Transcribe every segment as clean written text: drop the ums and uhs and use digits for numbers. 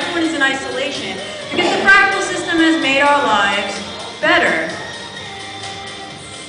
everyone is in isolation because the fractal system has made our lives better.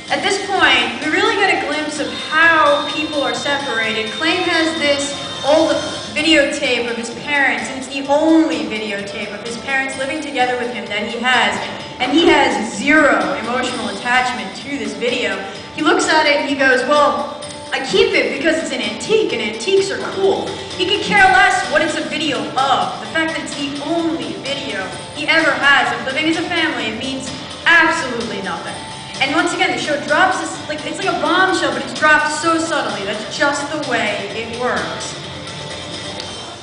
At this point, we really get a glimpse of how people are separated. Klain has this old videotape of his parents, and it's the only videotape of his parents living together with him that he has. And he has zero emotional attachment to this video. He looks at it and he goes, well, I keep it because it's an antique, and antiques are cool. He could care less what it's a video of. The fact that it's the only video he ever has of living as a family, it means absolutely nothing. And once again, the show drops this, it's like a bombshell, but it's dropped so subtly. That's just the way it works.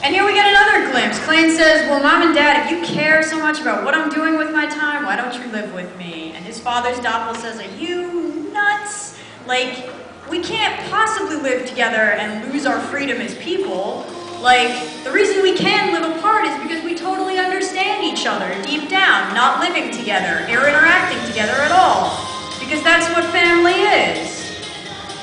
And here we get another glimpse. Klain says, well, Mom and Dad, if you care so much about what I'm doing with my time, why don't you live with me? And his father's doppel says, are you nuts? Like, we can't possibly live together and lose our freedom as people. Like, the reason we can live apart is because we totally understand each other deep down, not living together or interacting together at all. Because that's what family is.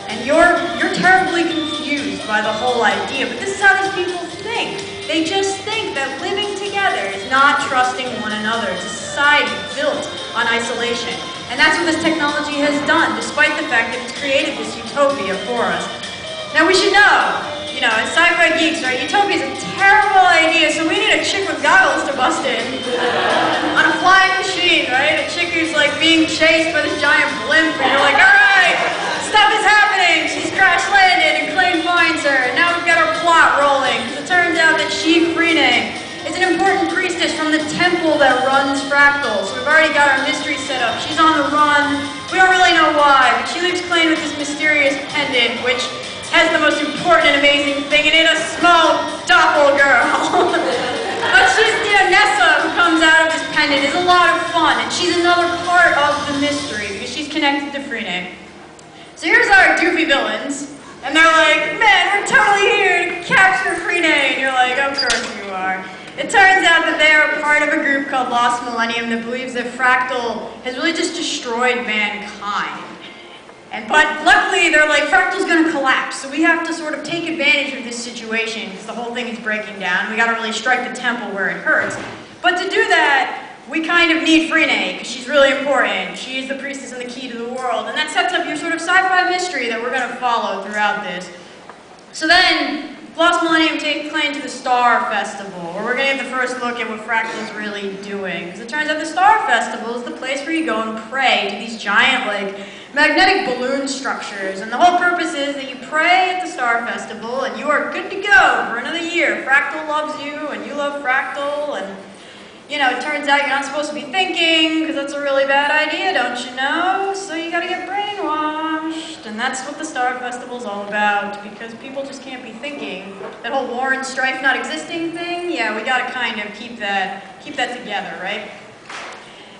And you're terribly confused by the whole idea, but this is how these people think. They just think that living together is not trusting one another. It's a society built on isolation. And that's what this technology has done, despite the fact that it's created this utopia for us. Now we should know, as sci-fi geeks, right, utopia is a terrible idea, so we need a chick with goggles to bust in. On a flying machine, right? A chick who's like being chased by this giant blimp, and you're like, alright, stuff is happening! She's crash landed, and Klain finds her, and now we've got our plot rolling. It turns out that she, Frine, is an important priestess from the temple that runs Fractale. So we've already got our mystery set up. She's on the run. We don't really know why, but she leaves Klain with this mysterious pendant, which has the most important and amazing thing in it, a small doppel girl. But she's, Nessa, who comes out of this pendant, is a lot of fun, and she's another part of the mystery, because she's connected to Frine. So here's our doofy villains, and they're like, man, we're totally here to capture Frine, and you're like, of course you are. It turns out that they are part of a group called Lost Millennium that believes that Fractale has really just destroyed mankind. But luckily, they're like, Fractale's gonna collapse, so we have to sort of take advantage of this situation, because the whole thing is breaking down. We gotta really strike the temple where it hurts. But to do that, we kind of need Frine, because she's really important. She is the priestess and the key to the world, and that sets up your sort of sci-fi mystery that we're gonna follow throughout this. So then, Lost Millennium takes Klain to the Star Festival, where we're going to get the first look at what Fractale's really doing. Because it turns out the Star Festival is the place where you go and pray to these giant, magnetic balloon structures. And the whole purpose is that you pray at the Star Festival, and you are good to go for another year. Fractale loves you, and you love Fractale, and, it turns out you're not supposed to be thinking, because that's a really bad idea, don't you know? So you gotta get brainwashed. And that's what the Star Festival's all about, because people just can't be thinking. That whole war and strife not existing thing, yeah, we gotta kind of keep that together, right?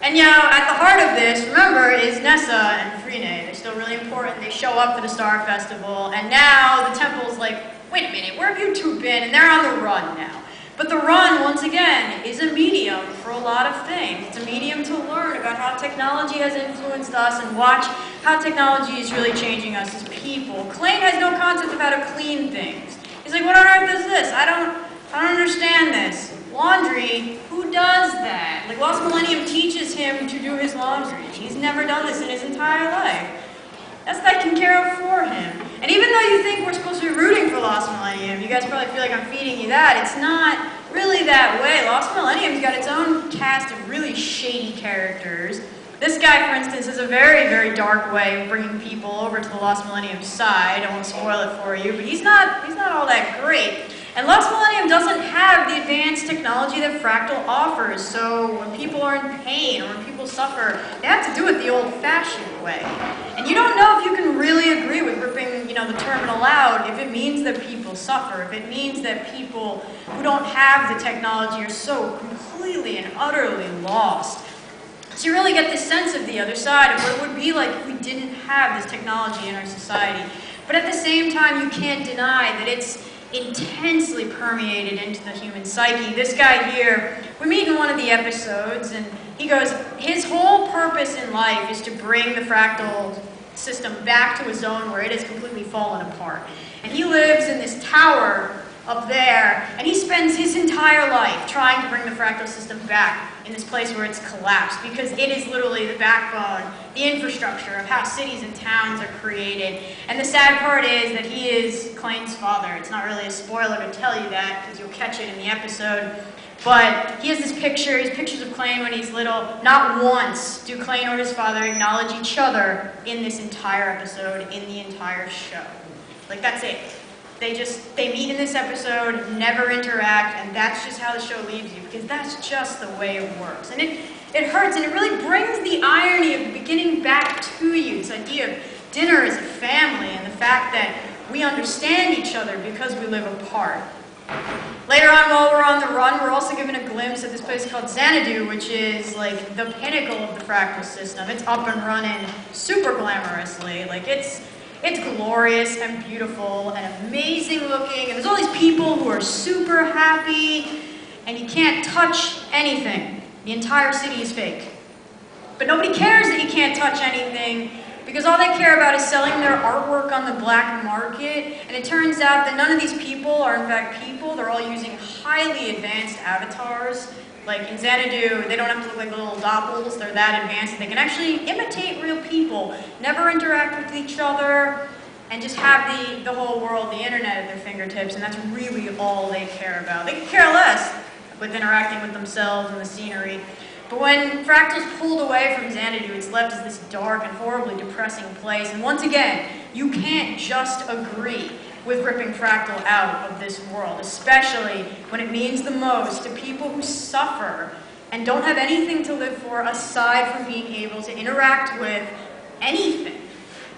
And at the heart of this, remember, is Nessa and Frine. They're still really important. They show up for the Star Festival, and now the temple's like, wait a minute, where have you two been? And they're on the run now. But the run, once again, is a medium for a lot of things. It's a medium to learn about how technology has influenced us and watch how technology is really changing us as people. Klain has no concept of how to clean things. He's like, what on earth is this? I don't understand this. Laundry? Who does that? Lost Millennium teaches him to do his laundry. He's never done this in his entire life. That's taken care of for him. And even though you think we're supposed to be rooting for Lost Millennium, you guys probably feel like I'm feeding you that, it's not really that way. Lost Millennium's got its own cast of really shady characters. This guy, for instance, has a very, very dark way of bringing people over to the Lost Millennium side. I won't spoil it for you, but he's not all that great. And Lost Millennium doesn't have the advanced technology that Fractale offers, so when people are in pain or when people suffer, they have to do it the old-fashioned way. And you don't know if you can really agree with ripping, the terminal out if it means that people suffer, if it means that people who don't have the technology are so completely and utterly lost. So you really get this sense of the other side of what it would be like if we didn't have this technology in our society. But at the same time, you can't deny that it's intensely permeated into the human psyche. This guy here, we meet in one of the episodes, and he goes, his whole purpose in life is to bring the Fractale system back to a zone where it has completely fallen apart. And he lives in this tower up there, and he spends his entire life trying to bring the fractal system back in this place where it's collapsed, because it is literally the backbone, the infrastructure of how cities and towns are created. And the sad part is that he is Clayne's father. It's not really a spoiler to tell you that, because you'll catch it in the episode. But he has this picture, he has pictures of Clayne when he's little. Not once do Clayne or his father acknowledge each other in this entire episode, in the entire show. Like, that's it. They meet in this episode, never interact, and that's just how the show leaves you, because that's just the way it works. And it hurts, and it really brings the irony of the beginning back to you, this idea of dinner as a family, and the fact that we understand each other because we live apart. Later on, while we're on the run, we're also given a glimpse of this place called Xanadu, which is like the pinnacle of the fractal system. It's up and running super glamorously. Like, it's glorious and beautiful and amazing looking, and there's all these people who are super happy, and you can't touch anything. The entire city is fake. But nobody cares that you can't touch anything, because all they care about is selling their artwork on the black market, and it turns out that none of these people are in fact people. They're all using highly advanced avatars. Like in Xanadu, they don't have to look like little doppels. They're that advanced that they can actually imitate real people, never interact with each other, and just have the whole world, the internet at their fingertips, and that's really all they care about. They can care less with interacting with themselves and the scenery. But when Fractal's pulled away from Xanadu, it's left as this dark and horribly depressing place. And once again, you can't just agree with ripping Fractal out of this world, especially when it means the most to people who suffer and don't have anything to live for aside from being able to interact with anything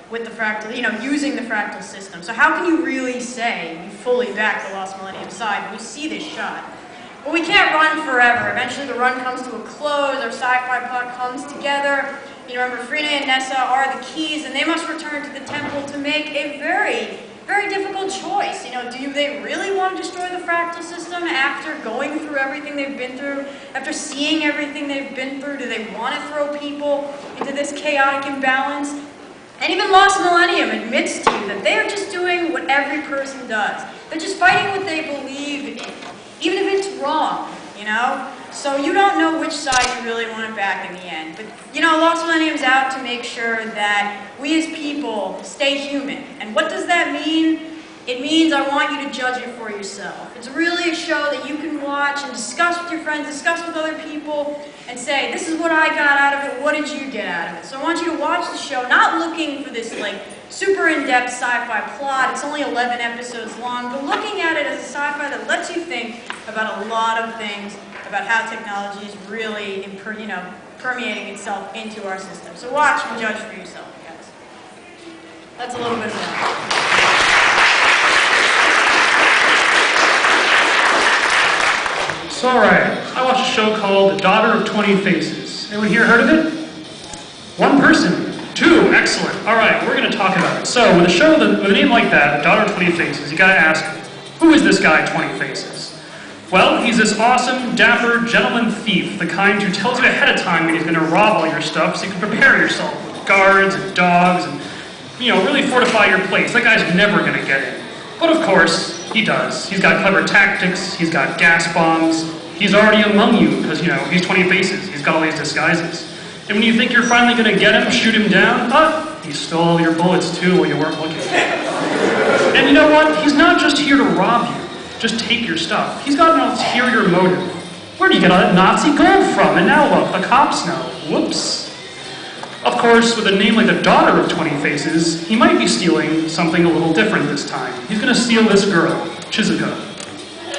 with the Fractal, using the Fractal system. So how can you really say you fully back the Lost Millennium side when you see this shot? But we can't run forever. Eventually the run comes to a close, our sci-fi plot comes together. Remember, Frina and Nessa are the keys, and they must return to the temple to make a very, very difficult choice. Do they really want to destroy the Fractal system after going through everything they've been through? After seeing everything they've been through, do they want to throw people into this chaotic imbalance? And even Lost Millennium admits to you that they are just doing what every person does. They're just fighting what they believe in, even if it's wrong, So you don't know which side you really want to back in the end. But, Lost Millennium's out to make sure that we as people stay human. And what does that mean? It means I want you to judge it for yourself. It's really a show that you can watch and discuss with your friends, discuss with other people, and say, this is what I got out of it, what did you get out of it? So I want you to watch the show, not looking for this super in-depth sci-fi plot. It's only 11 episodes long, but looking at it as a sci-fi that lets you think about a lot of things, about how technology is really, permeating itself into our system. So watch and judge for yourself, guys. That's a little bit of that. So, alright, I watched a show called The Daughter of 20 Faces. Anyone here heard of it? One person. Two. Excellent. Alright, we're going to talk about it. So, with a show with a name like that, The Daughter of 20 Faces, you got to ask, who is this guy, 20 Faces? Well, he's this awesome, dapper, gentleman thief, the kind who tells you ahead of time when he's going to rob all your stuff so you can prepare yourself with guards and dogs and, really fortify your place. That guy's never going to get in. But of course, he does. He's got clever tactics, he's got gas bombs, he's already among you because, he's 20 Faces, he's got all these disguises. And when you think you're finally going to get him, shoot him down, he stole all your bullets too while you weren't looking. And you know what? He's not just here to rob you, just take your stuff. He's got an ulterior motive. Where do you get all that Nazi gold from? And now look, the cops know. Whoops. Of course, with a name like the Daughter of 20 Faces, he might be stealing something a little different this time. He's going to steal this girl, Chizuka.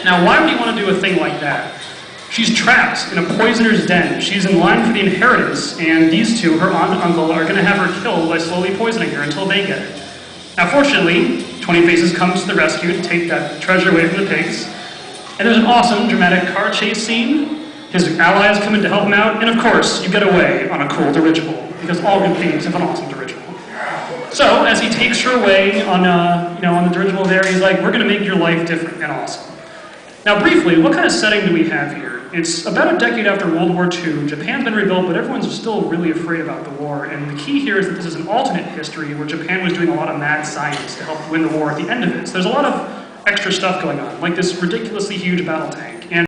Now, why would he want to do a thing like that? She's trapped in a poisoner's den. She's in line for the inheritance, and these two, her aunt and uncle, are going to have her killed by slowly poisoning her until they get it. Now, fortunately, 20 Faces comes to the rescue to take that treasure away from the pigs, and there's an awesome, dramatic car chase scene. His allies come in to help him out, and of course, you get away on a cool dirigible, because all good thieves have an awesome dirigible. So, as he takes her away on the dirigible there, he's like, we're going to make your life different and awesome. Now, briefly, what kind of setting do we have here? It's about a decade after World War II. Japan's been rebuilt, but everyone's still really afraid about the war, and the key here is that this is an alternate history where Japan was doing a lot of mad science to help win the war at the end of it. So there's a lot of extra stuff going on, like this ridiculously huge battle tank.